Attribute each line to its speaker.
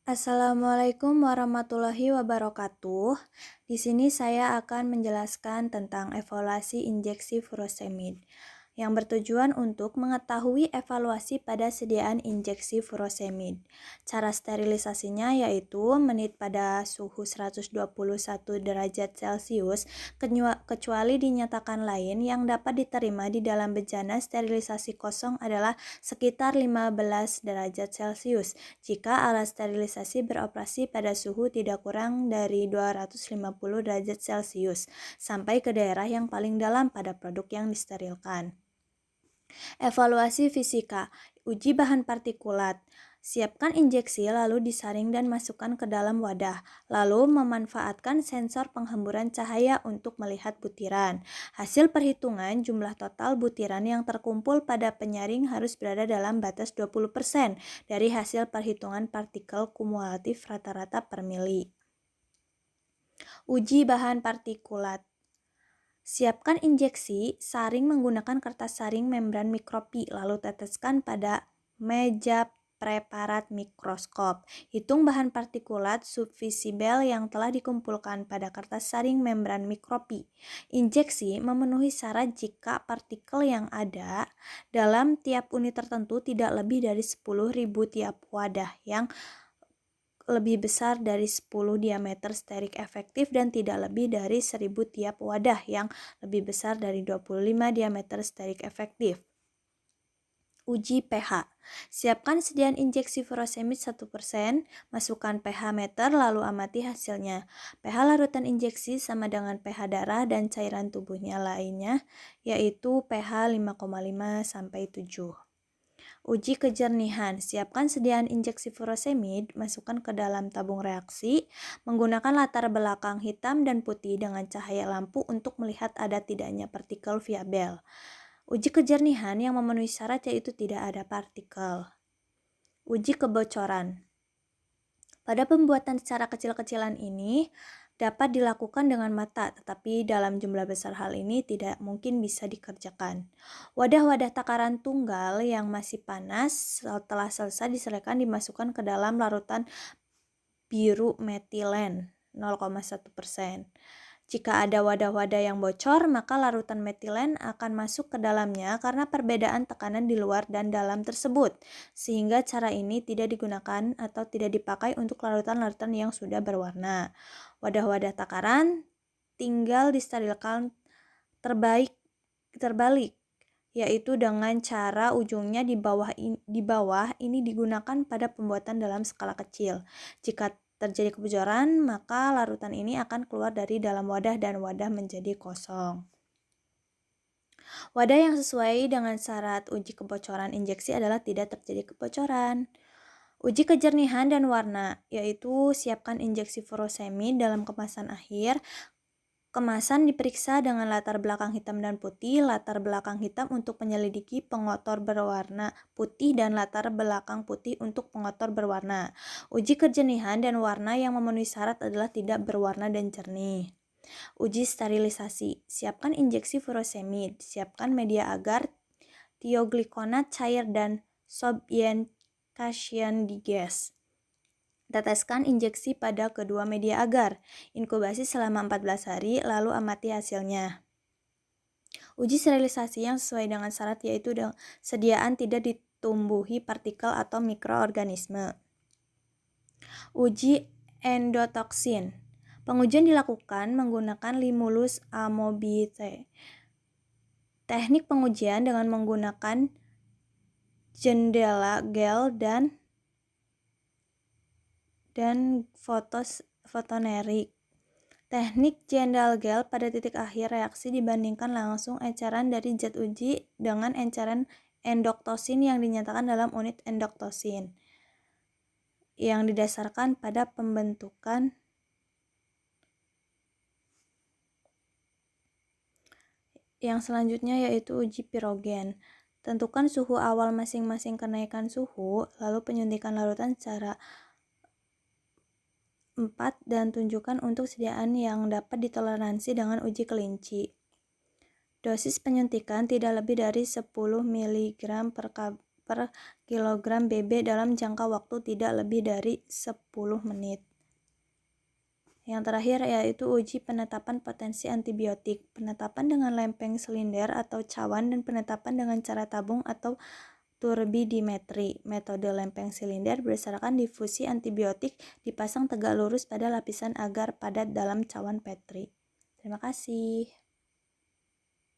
Speaker 1: Assalamualaikum warahmatullahi wabarakatuh. Di sini saya akan menjelaskan tentang evaluasi injeksi furosemid yang bertujuan untuk mengetahui evaluasi pada sediaan injeksi furosemid. Cara sterilisasinya yaitu menit pada suhu 121 derajat Celcius kecuali dinyatakan lain. Yang dapat diterima di dalam bejana sterilisasi kosong adalah sekitar 15 derajat Celcius jika alat sterilisasi beroperasi pada suhu tidak kurang dari 250 derajat Celcius sampai ke daerah yang paling dalam pada produk yang disterilkan. Evaluasi fisika, uji bahan partikulat. Siapkan injeksi lalu disaring dan masukkan ke dalam wadah. Lalu memanfaatkan sensor penghemburan cahaya untuk melihat butiran. Hasil perhitungan jumlah total butiran yang terkumpul pada penyaring harus berada dalam batas 20% dari hasil perhitungan partikel kumulatif rata-rata per mili. Uji bahan partikulat. Siapkan injeksi, saring menggunakan kertas saring membran mikropi, lalu teteskan pada meja preparat mikroskop. Hitung bahan partikulat subvisibel yang telah dikumpulkan pada kertas saring membran mikropi. Injeksi memenuhi syarat jika partikel yang ada dalam tiap unit tertentu tidak lebih dari 10.000 tiap wadah yang lebih besar dari 10 diameter sterik efektif dan tidak lebih dari 1000 tiap wadah yang lebih besar dari 25 diameter sterik efektif. Uji pH. Siapkan sediaan injeksi furosemid 1%, masukkan pH meter lalu amati hasilnya. pH larutan injeksi sama dengan pH darah dan cairan tubuhnya lainnya, yaitu pH 5,5 sampai 7. Uji kejernihan. Siapkan sediaan injeksi furosemid, masukkan ke dalam tabung reaksi, menggunakan latar belakang hitam dan putih dengan cahaya lampu untuk melihat ada tidaknya partikel viabel. Uji kejernihan yang memenuhi syarat yaitu tidak ada partikel. Uji kebocoran. Pada pembuatan secara kecil-kecilan ini dapat dilakukan dengan mata, tetapi dalam jumlah besar hal ini tidak mungkin bisa dikerjakan. Wadah-wadah takaran tunggal yang masih panas setelah selesai diserahkan dimasukkan ke dalam larutan biru metilen 0,1%. Jika ada wadah-wadah yang bocor, maka larutan metilen akan masuk ke dalamnya karena perbedaan tekanan di luar dan dalam tersebut, sehingga cara ini tidak digunakan atau tidak dipakai untuk larutan-larutan yang sudah berwarna. Wadah-wadah takaran tinggal disterilkan terbalik, yaitu dengan cara ujungnya di bawah ini digunakan pada pembuatan dalam skala kecil. Jika terjadi kebocoran, maka larutan ini akan keluar dari dalam wadah dan wadah menjadi kosong. Wadah yang sesuai dengan syarat uji kebocoran injeksi adalah tidak terjadi kebocoran. Uji kejernihan dan warna, yaitu siapkan injeksi furosemid dalam kemasan akhir. Kemasan diperiksa dengan latar belakang hitam dan putih, latar belakang hitam untuk menyelidiki pengotor berwarna putih dan latar belakang putih untuk pengotor berwarna. Uji kejernihan dan warna yang memenuhi syarat adalah tidak berwarna dan jernih. Uji sterilisasi. Siapkan injeksi furosemid, siapkan media agar, tioglikonat cair dan solvent digas. Teteskan injeksi pada kedua media agar. Inkubasi selama 14 hari, lalu amati hasilnya. Uji sterilisasi yang sesuai dengan syarat yaitu sediaan tidak ditumbuhi partikel atau mikroorganisme. Uji endotoksin. Pengujian dilakukan menggunakan Limulus amobite. Teknik pengujian dengan menggunakan jendela gel dan fotonerik. Teknik jendela gel pada titik akhir reaksi dibandingkan langsung eceran dari zat uji dengan eceran endoktosin yang dinyatakan dalam unit endoktosin yang didasarkan pada pembentukan yang selanjutnya yaitu uji pirogen. Tentukan suhu awal masing-masing kenaikan suhu, lalu penyuntikan larutan secara 4 dan tunjukkan untuk sediaan yang dapat ditoleransi dengan uji kelinci. Dosis penyuntikan tidak lebih dari 10 mg per per kilogram BB dalam jangka waktu tidak lebih dari 10 menit. Yang terakhir yaitu uji penetapan potensi antibiotik, penetapan dengan lempeng silinder atau cawan, dan penetapan dengan cara tabung atau turbidimetri. Metode lempeng silinder berdasarkan difusi antibiotik dipasang tegak lurus pada lapisan agar padat dalam cawan Petri. Terima kasih.